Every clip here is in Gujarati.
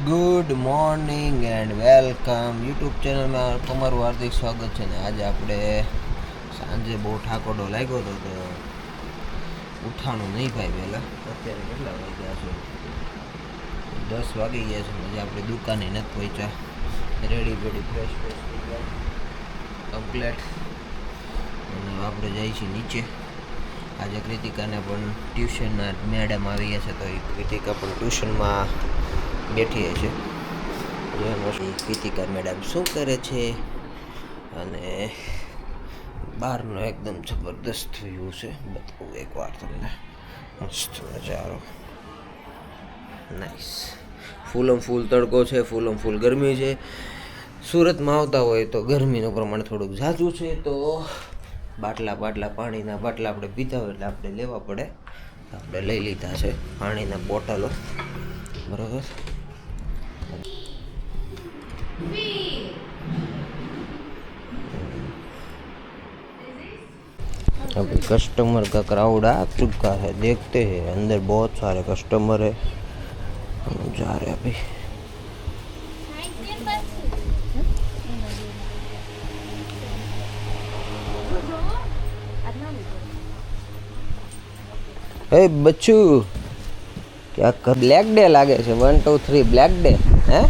Good morning and welcome YouTube ચેનલમાં તમારું હાર્દિક સ્વાગત છે ને આજે આપણે સાંજે બહુ ઠાકોડો લાગ્યો હતો તો ઉઠાણું નહીં ભાઈ પહેલાં અત્યારે કેટલા વાગ્યા છે 10 વાગી ગયા છે આજે આપણે દુકાને નથી પહોંચ્યા રેડી ફ્રેશ કમ્પ્લેટ અને આપણે જઈએ છીએ નીચે આજે કૃતિકાને પણ ટ્યુશનના મેડમ આવી ગયા છે તો એ કૃતિકા પણ ટ્યુશનમાં બેઠી છે કૃતિકા મેડમ શું કરે છે અને બહારનો એકદમ જબરદસ્ત વ્યૂ છે બતાવું એકવાર તમને મસ્ત નજારો નાઇસ ફૂલમ ફૂલ તડકો છે ફૂલમ ફૂલ ગરમી છે સુરતમાં આવતા હોય તો ગરમીનું પ્રમાણ થોડુંક ઝાઝું છે તો બાટલા પાણીના બાટલા આપણે પીતા હોય એટલે આપણે લેવા પડે આપણે લઈ લીધા છે પાણીના બોટલો બરાબર अभी कस्टमर का क्राउड आ चुका है देखते हैं अंदर बहुत सारे कस्टमर है जा रहे अभी हे बच्चू क्या कर ब्लैक डे लागे छे 1 2 3 ब्लैक डे हैं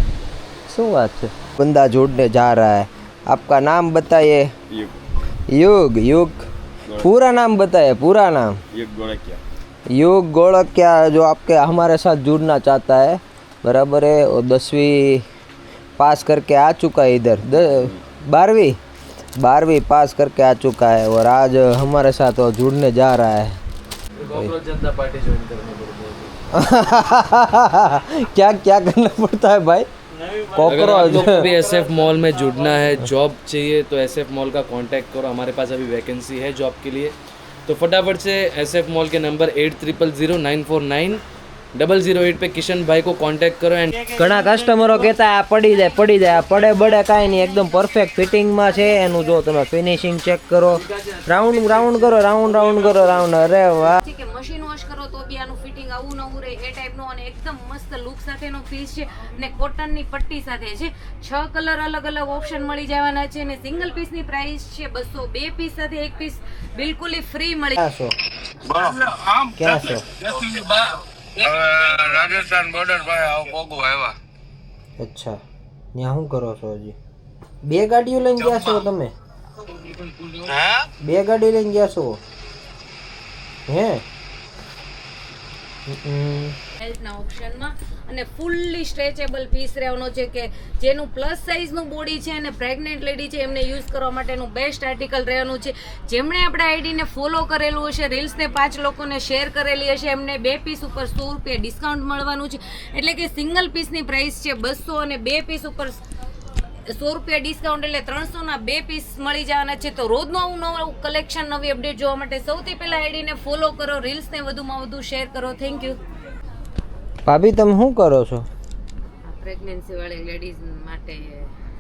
शू बात है बंदा जोड़ने जा रहा है आपका नाम बताइए युग युग पूरा नाम बताइए पूरा नाम युग गोलकिया जो आपके हमारे साथ जुड़ना चाहता है बराबर है और 10वीं पास करके आ चुका है इधर 12वीं पास करके आ चुका है और आज हमारे साथ वो जुड़ने जा रहा है जनता पार्टी ज्वाइन करनी पड़ती है क्या क्या करना पड़ता है भाई अगर आप लोग भी एसएफ मॉल में जुड़ना है जॉब चाहिए तो एसएफ मॉल का कांटेक्ट करो हमारे पास अभी वैकेंसी है जॉब के लिए तो फटाफट से एसएफ मॉल के नंबर 8000949008 पे किशन भाई को कांटेक्ट करो एंड ઘણા કસ્ટમરો કહેતા આ પડી જાય પડે કાંઈ નહીં એકદમ પરફેક્ટ ફિટિંગમાં છે એનું જો તમે ફિનિશિંગ ચેક કરો રાઉન્ડ કરો અરે વાહ કે મશીન વોશ કરો તો બી આનું ફિટિંગ આવું નવું રહે એ ટાઈપનો અને એકદમ મસ્ત લુક સાથેનો પીસ છે ને કોટનની પટ્ટી સાથે છે 6 કલર અલગ અલગ ઓપ્શન મળી જવાના છે ને સિંગલ પીસની પ્રાઇસ છે 200 બે પીસ સાથે એક પીસ બિલકુલ ફ્રી મળી ક્યાં છો રાજસ્થાન બોર્ડર પર આવો પોગો આવ્યા અચ્છા ત્યાં શું કરો છો હજી બે ગાડીઓ લઈને ગયા છો તમે હા બે ગાડી લઈને ગયા છો હે હેલ્થના ઓપ્શનમાં અને ફૂલ્લી સ્ટ્રેચેબલ પીસ રહેવાનો છે કે જેનું પ્લસ સાઇઝનું બોડી છે અને પ્રેગ્નેન્ટ લેડી છે એમને યુઝ કરવા માટેનું બેસ્ટ આર્ટિકલ રહેવાનું છે જેમણે આપણા આઈડીને ફોલો કરેલું હશે રીલ્સને 5 લોકોને શેર કરેલી હશે એમને 2 પીસ ઉપર 100 રૂપિયા ડિસ્કાઉન્ટ મળવાનું છે એટલે કે સિંગલ પીસની પ્રાઇસ છે 200 અને 2 પીસ ઉપર 100 રૂપિયા ડિસ્કાઉન્ટ એટલે 300ના 2 પીસ મળી જવાના છે તો રોજનું નવું કલેક્શન નવી અપડેટ જોવા માટે સૌથી પહેલા આઈડીને ફોલો કરો રીલ્સને વધુમાં વધુ શેર કરો થેન્ક યુ ભાભી તમે શું કરો છો પ્રેગ્નન્સી વાળી લેડીઝ માટે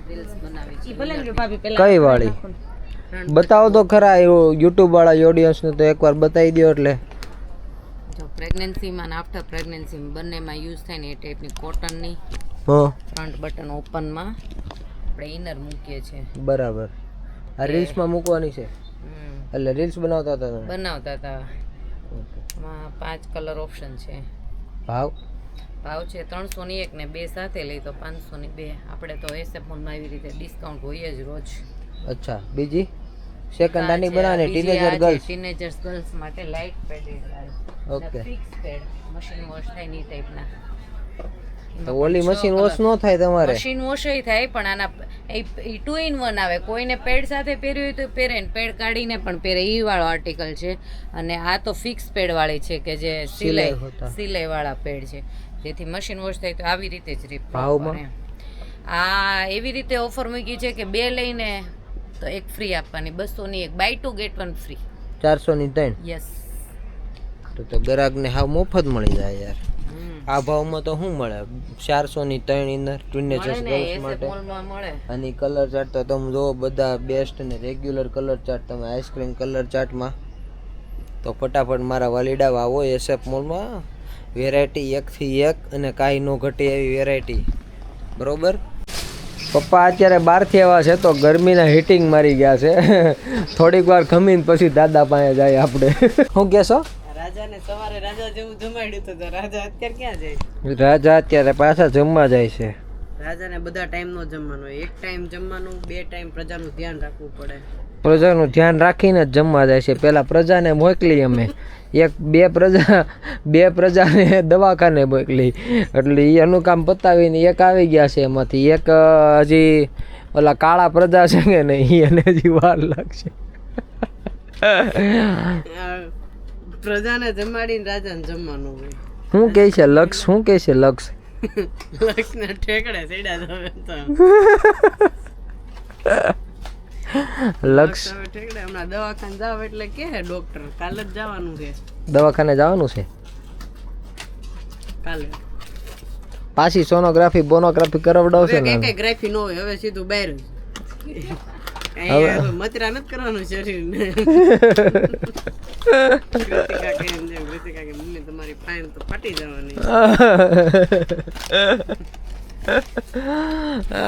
રીલ્સ બનાવી છે કઈ વાળી બતાવો તો ખરા યુટ્યુબ વાળા ઓડિયન્સને તો એકવાર બતાવી દો એટલે જો પ્રેગ્નન્સીમાં અને આફ્ટર પ્રેગ્નન્સી બંનેમાં યુઝ થાય ને એ ટાઈપની કોટનની ફ્રન્ટ બટન ઓપનમાં આપણે ઇનર મૂકીએ છીએ બરાબર આ રીલ્સમાં મૂકવાની છે એટલે રીલ્સ બનાવતા હતા એમાં 5 કલર ઓપ્શન છે ભાવ છે 300ની એક ને 2 સાથે લઈ તો 500ની 2 આપણે તો એસએફ મોલમાં આવી રીતે ડિસ્કાઉન્ટ હોય જ રોજ અચ્છા બીજી સેકન્ડ આની બનાવવાની ટીનેજર્સ ગર્લ્સ માટે light padded okay fix pad machine wash થાય ની ટાઈપના તો ઓલી મશીન વોશ નો થાય તમારે મશીન વોશ થાય પણ આના એ 2 in 1 આવે કોઈને પેડ સાથે પહેર્યું હોય તો પહેરે ને પેડ કાઢીને પણ પહેરે ઈ વાળો આર્ટિકલ છે અને આ તો ફિક્સ પેડ વાળી છે કે જે સિલાઈ વાળા પેડ છે જેથી મશીન વોશ થાય તો આવી રીતે જ ભાવમાં આ એવી રીતે ઓફર મૂકી છે કે 2 લઈને તો એક ફ્રી આપવાની 200ની એક બાય 2 ગેટ 1 ફ્રી 400ની 3 યસ તો ગ્રાહકને હાવ મફત મળી જાય યાર આ ભાવમાં તો શું મળે 400ની 3 ઇનર ટીનેજર્સ ગર્લ્સ માટે અને કલર ચાર્ટ તો તમે જો બધા બેસ્ટ ને રેગ્યુલર કલર ચાર્ટ તમે આઈસ્ક્રીમ કલર ચાર્ટમાં તો ફટાફટ મારા વાલીડા આવો એસએફ મોલમાં વેરાયટી એકથી એક અને કાંઈ ન ઘટે એવી વેરાયટી બરોબર. પપ્પા અત્યારે બહારથી આવ્યા છે તો ગરમીના હીટિંગ મારી ગયા છે. થોડીક વાર ખમીને પછી દાદા પાસે જાય આપણે. શું કહેશો? રાજાને સવારે રાજા જેવું જમાડ્યું તો રાજા અત્યારે ક્યાં જાય? રાજા અત્યારે પાછા જમવા જાય છે. રાજાને બધા ટાઈમ નો જમવાનું હોય. એક ટાઈમ જમવાનું, 2 ટાઈમ પ્રજાનું ધ્યાન રાખવું પડે. પ્રજાનું ધ્યાન રાખીને જ જમવા જાય છે. પહેલા પ્રજાને મોકલી અમે બે પ્રજાને દવાખાને મોકલી, એટલે એનું કામ પતાવીને એક આવી ગયા છે. એમાંથી એક હજી ઓલા કાળા પ્રજા છે કે નહીં, એને હજી વાર લાગશે. પ્રજાને જમાડીને રાજાને જમવાનું હોય. શું કહે છે લક્ષ? શું કહે છે લક્ષ? લક્ષને ઠેકડે ચડ્યા તમે તો. લક્ષ ઠેકડે હમણાં દવાખાને જાવ એટલે કે ડોક્ટર કાલે જ જવાનું છે. દવાખાને જવાનું છે કાલે પાછી સોનોગ્રાફી બોનોગ્રાફી કરાવડાવશે ને? કઈ ગ્રાફી ન હોય, હવે સીધું બહાર જ. અહીંયા મતરા નથી કરવાનું શરીરને. કૃતિકા કે મમ્મી તમારી ફાઇન તો ફાટી જવાની.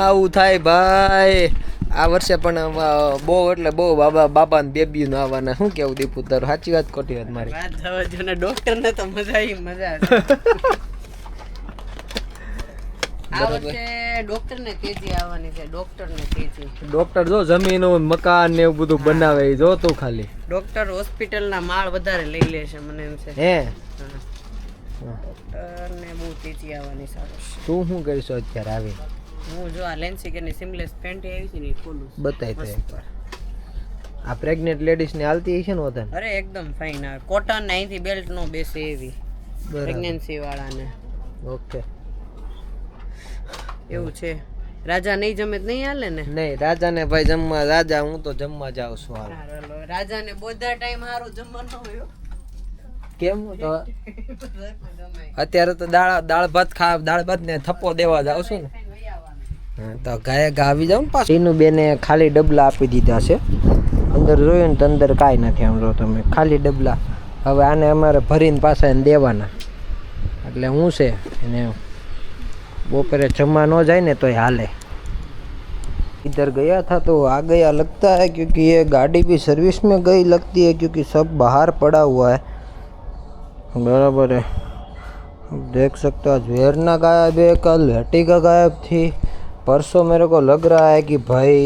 આવું થાય ભાઈ. આ વર્ષે પણ બહુ એટલે બહુ બાબા ને બેબી નું આવવાના. શું કેવું દીપુ તારું? સાચી વાત ખોટી વાત મારી? વાત થવા જો ને ડોક્ટર ને તો મજા આવે. આ વર્ષે ડોક્ટર ને તેજી આવવાની છે. ડોક્ટર જો જમીન મકાન ને એવું બધું બનાવે જો તું ખાલી. ડોક્ટર હોસ્પિટલ ના માળ વધારે લઈ લે છે મને એમ છે. હે ડોક્ટર ને બહુ તેજી આવવાની સારું. તું શું કરીશ અત્યારે આવી? હું જો આ લેન્સિકરની સિમલેસ પેન્ટ આવી છે ને ખોલું. બતાય તો એકવાર. આ પ્રેગ્નેન્ટ લેડીઝ ને હાલતી છે ને વધારે? અરે એકદમ ફાઇન આવે. કોટન ને અહીંથી બેલ્ટ નો બેસે એવી પ્રેગ્નન્સી વાળાને. ઓકે એવું છે. રાજા નહીં જમે તો નહીં હાલે ને? નહીં, રાજાને ભાઈ જમવા. રાજા હું તો જમવા જાઉં છું. હાલ રાજાને બધા ટાઈમ સારું જમવાનું હોય. કેમ? તો અત્યારે તો દાળ ભાત ને થપ્પો દેવા જાવ છું ને. તો ગાય આવી જાવ ને પાછું. એનું બેને ખાલી ડબલા આપી દીધા છે. અંદર જોયું ને તો અંદર કાંઈ નથી. આમ જો તમે ખાલી ડબલા. હવે આને અમારે ભરીને પાછા એને દેવાના. એટલે હું છે એને બપોરે જમવા ન જાય ને તોય હાલે. इधर गया था तो आ गया लगता है, क्योंकि ये गाड़ी भी सर्विस में गई लगती है, क्योंकि सब बाहर पड़ा हुआ है. बराबर है. देख सकते हो आज वेरना गायब है, कल वेटिका गायब थी, परसों मेरे को लग रहा है कि भाई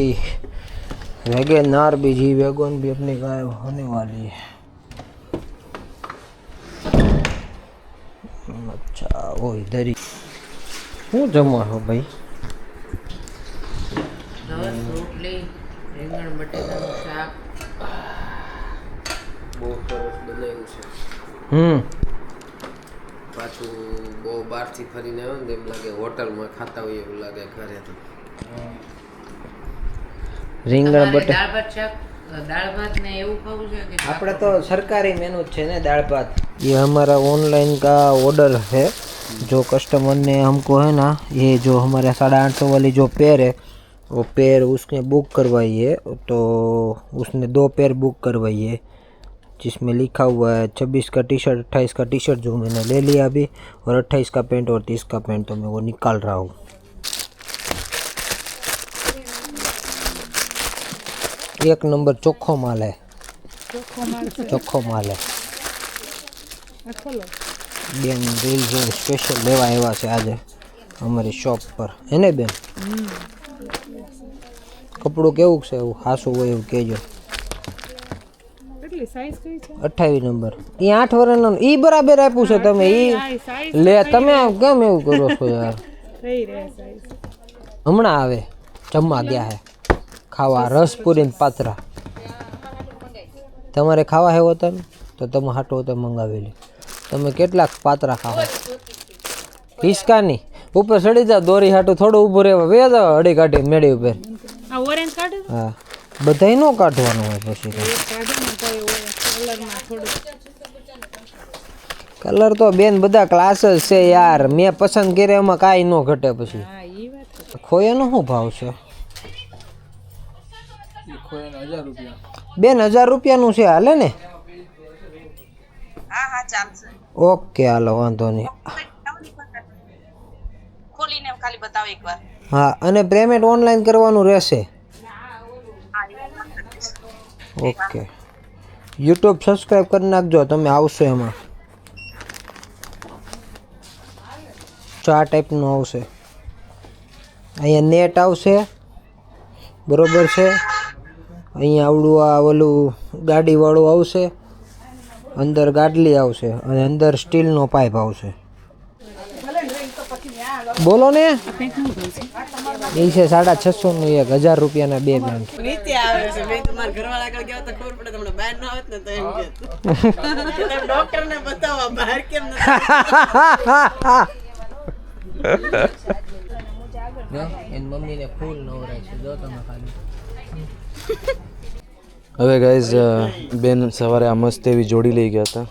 वैगनआर भी जी वैगन भी अपनी गायब होने वाली है. अच्छा वो इधर ही. શું જમવા છો ભાઈ? રોટલી, રીંગણ બટેટાનું શાક. બહુ સરસ બનાવ્યું છે. પાછું બહુ બહારથી ફરીને આવ્યો ને એમ લાગે હોટલમાં ખાતા હોય એવું લાગે. ઘરે તો રીંગણ બટેટા દાળ ભાત ને એવું ખાવું છે કે આપણે તો સરकारी मेनू है ना दाल भात. ये हमारा ऑनलाइन का ऑर्डर है. जो कस्टमर ने हमको है ना ये जो हमारे 850 वाली जो पेयर है वो पेयर उसने बुक करवाई है. तो उसने 2 पेयर बुक करवाई है जिसमें लिखा हुआ है 26 का टी शर्ट 28 का टी शर्ट जो मैंने ले लिया अभी, और 28 का पैंट और 30 का पैंट तो मैं वो निकाल रहा हूँ. एक नंबर चोखो माल है. चोखो माल है. બેન રીલ જોઈને સ્પેશિયલ લેવા આવ્યા છે આજે અમારી શોપ પર. હે ને બેન? કપડું કેવું છે? એવું હાસું હોય એવું કહેજો. 28 નંબર. એ 8 વર્ષનો એ બરાબર આપ્યું છે તમે. એ લે તમે કેમ એવું કરો છો યાર? હમણાં આવે જમવા ગયા હે ખાવા રસપુરી ને પાત્રા. તમારે ખાવા હે હોતા ને તો તમે હાટો તો મંગાવેલી. તમે કેટલાક પાત્રા ખાઓ? હિસકાની ઉપર ચડી જાવ દોરી હાટું થોડું ઊભું રહેવા વે જાવ અડી કાઢી મેળી ઉપર. હા બધાય નો કાઢવાનું હોય પછી. કલર તો બેન બધા ક્લાસીસ છે યાર. મેં પસંદ કર્યા એમાં કાંઈ ન ઘટે પછી. ખોયાનો શું ભાવ છે બેન? 1000 રૂપિયાનું છે. હાલે ને? ઓકે હાલો વાંધો નહીં. ખોલીને ખાલી બતાવો એકવાર. હા, અને પેમેન્ટ ઓનલાઈન કરવાનું રહેશે. ઓકે, યુટ્યુબ સબસ્ક્રાઈબ કરી નાખજો, તમે આવશો એમાં. આ ટાઈપનું આવશે. અહીંયા નેટ આવશે, બરોબર છે. અહીંયા આવડું આ ઓલું ગાડીવાળું આવશે, અંદર ગાડલી આવશે અને અંદર સ્ટીલનો પાઇપ આવશે. બોલો ને, એ છે 650 નું એક, 1000 રૂપિયાના 2 પેન્ટ. નીચે આવે છે. મેં તમારા ઘરવાળા આગળ ગયા તો ખબર પડે તમને બહાર ના આવત ને તો એમ કે ડોક્ટર ને બતાવવા બહાર કેમ એન મમ્મીને ફૂલ નવરાય છે, જો તમે ખાલી. હવે ગાઈઝ બેન સવારે આ મસ્ત એવી જોડી લઈ ગયા હતા.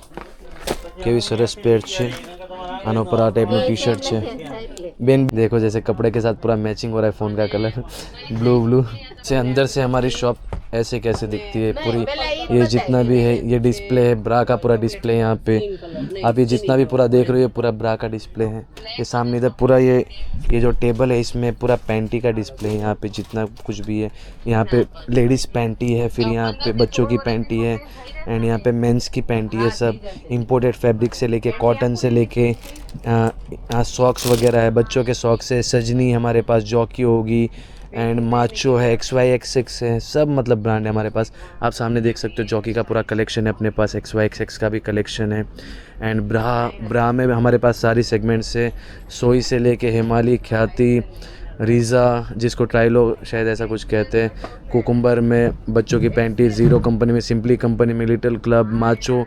કેવી સરસ પેન્ટ છે. આના ઉપર આ टाइपનું टी शर्ट છે. बेन देखो जैसे कपड़े के साथ पूरा मैचिंग हो रहा है, फ़ोन का कलर ब्लू से. अंदर से हमारी शॉप ऐसे कैसे दिखती है पूरी. ये जितना भी है ये डिस्प्ले है, ब्रा का पूरा डिस्प्ले यहाँ पे. आप ये जितना भी पूरा देख रहे हो ये पूरा ब्रा का डिस्प्ले है. ये सामने इधर पूरा ये जो टेबल है इसमें पूरा पैंटी का डिस्प्ले है. यहाँ पे जितना कुछ भी है, यहाँ पे लेडीज़ पैंटी है, फिर यहाँ पे बच्चों की पैंटी है, एंड यहाँ पे मेंस की पैंटी है. सब इम्पोर्टेड फैब्रिक से लेके कॉटन से लेके यहाँ सॉक्स वगैरह है. बच्चों के सॉक्स है, सजनी हमारे पास, जॉकी होगी, एंड माचो है, XYXX है. सब मतलब ब्रांड है हमारे पास. आप सामने देख सकते हो जॉकी का पूरा कलेक्शन है अपने पास. XYXX का भी कलेक्शन है. एंड ब्रा में हमारे पास सारी सेगमेंट्स है. सोई से लेके हिमालय, ख्याति, रीज़ा, जिसको ट्राइलो शायद ऐसा कुछ कहते हैं, कुकुम्बर में बच्चों की पैंटी, ज़ीरो कंपनी में, सिंपली कंपनी में, लिटिल क्लब, माचो.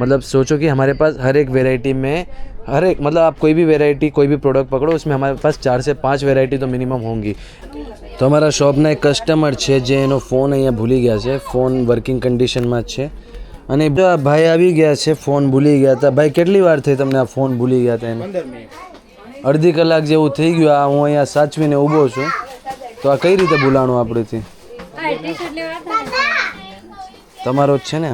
मतलब सोचो कि हमारे पास हर एक वेराइटी में हर एक मतलब आप कोई भी वेराइटी कोई भी प्रोडक्ट पकड़ो उसमें हमारे पास 4 से 5 વેરાયટી તો મિનિમમ હોંગી. તો અમારા શોપના એક કસ્ટમર છે જે એનો ફોન અહીંયા ભૂલી ગયા છે. ફોન વર્કિંગ કન્ડિશનમાં જ છે અને ભાઈ આવી ગયા છે. ફોન ભૂલી ગયા હતા. ભાઈ કેટલી વાર થઈ તમને આ ફોન ભૂલી ગયા હતા? એને 15 મિનિટ, અડધી કલાક જેવું થઈ ગયું. આ હું અહીંયા સાચવીને ઊભો છું, તો આ કઈ રીતે ભૂલાણું આપણેથી? તમારો જ છે ને?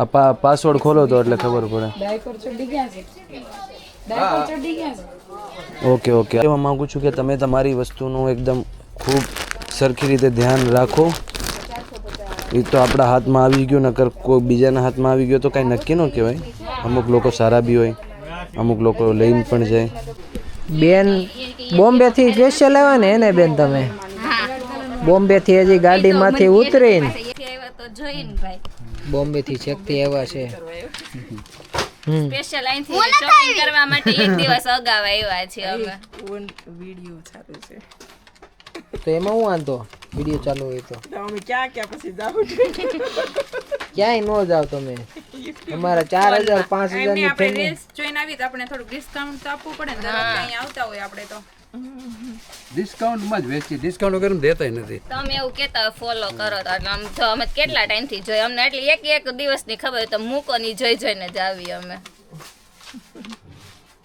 આ પાસવર્ડ ખોલો તો એટલે ખબર પડે. ઓકે ઓકે, કહેવા માગું છું કે તમે તમારી વસ્તુનું એકદમ ખૂબ સરખી રીતે ધ્યાન રાખો. એ તો આપણા હાથમાં આવી ગયું, નકર કોઈ બીજાના હાથમાં આવી ગયો તો કાંઈ નક્કી ન કહેવાય. અમુક લોકો સારા બી હોય, અમુક લોકો લઈને પણ જાય. બેન બોમ્બેથી સ્પેશિયલ આવ્યા ને એને બેન? તમે બોમ્બેથી હજી ગાડીમાંથી ઉતરીને બોમ્બેથી છેકથી આવ્યા છે. સ્પેશિયલ અહીંથી શોપિંગ કરવા માટે એક દિવસ અગાઉ આવ્યા છીએ અમે. વિડિયો ચાલુ છે તો એમાં હું વાંધો? વિડીયો ચાલુ હોય તો અમે ક્યાં પછી જાવ? ક્યાંય ન જાવ તમે. અમારા 4000 5000 ની આપણે રીલ્સ જોઈને આવી તો આપણે થોડું ડિસ્કાઉન્ટ તો આપવું પડે ને. અહીં આવતા હોય આપણે તો ડિસ્કાઉન્ટમાં જ વેચી, ડિસ્કાઉન્ટ વગર દેતા નથી. તમે એવું કહેતા હોય ફોલો કરો તો એટલે આમ તો અમે કેટલા ટાઈમથી જોઈએ અમને એટલે એક દિવસની ખબર તો મૂકો ની જોઈને જ આવી અમે.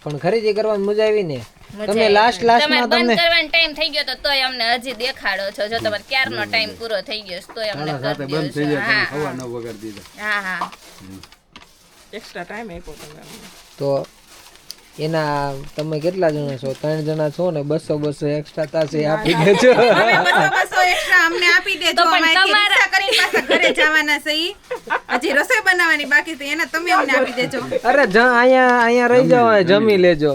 પણ ખરીદી કરવાની મજા આવી ને? તમે લાસ્ટમાં બંધ કરવાનો ટાઈમ થઈ ગયો તો તોય અમને હજી દેખાડો છો. જો તમારે ક્યારનો ટાઈમ પૂરો થઈ ગયો તોય અમને બંધ થઈ જાય, હવા ન વગર દીધા. હા એક્સ્ટ્રા ટાઈમ આપ્યો તમે. તો એના તમે કેટલા જણા છો? 3 જણા છો ને? 200 એક્સ્ટ્રા તાસે આપી દેજો. 200 એક્સ્ટ્રા અમને આપી દેજો. અમે રિક્ષા કરીને પાછા ઘરે જવાના છે. હજી રસોઈ બનાવવાની બાકી છે, એને તમે અમને આપી દેજો. અરે અહીંયા રહી જાવ, જમી લેજો.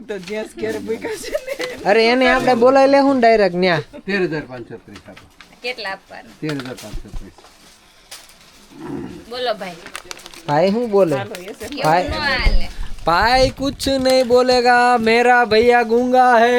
તો જેસ કેર ભૂકા છે ને. અરે એને આપણે બોલાવી લેવું ને ડાયરેક્ટ ન્યા. 13530 આપો. કેટલા આપવાના? 13530. બોલો ભાઈ. ભાઈ શું બોલે? ભાઈ નો હાલે. भाई कुछ नहीं बोलेगा, मेरा भैया गूंगा है.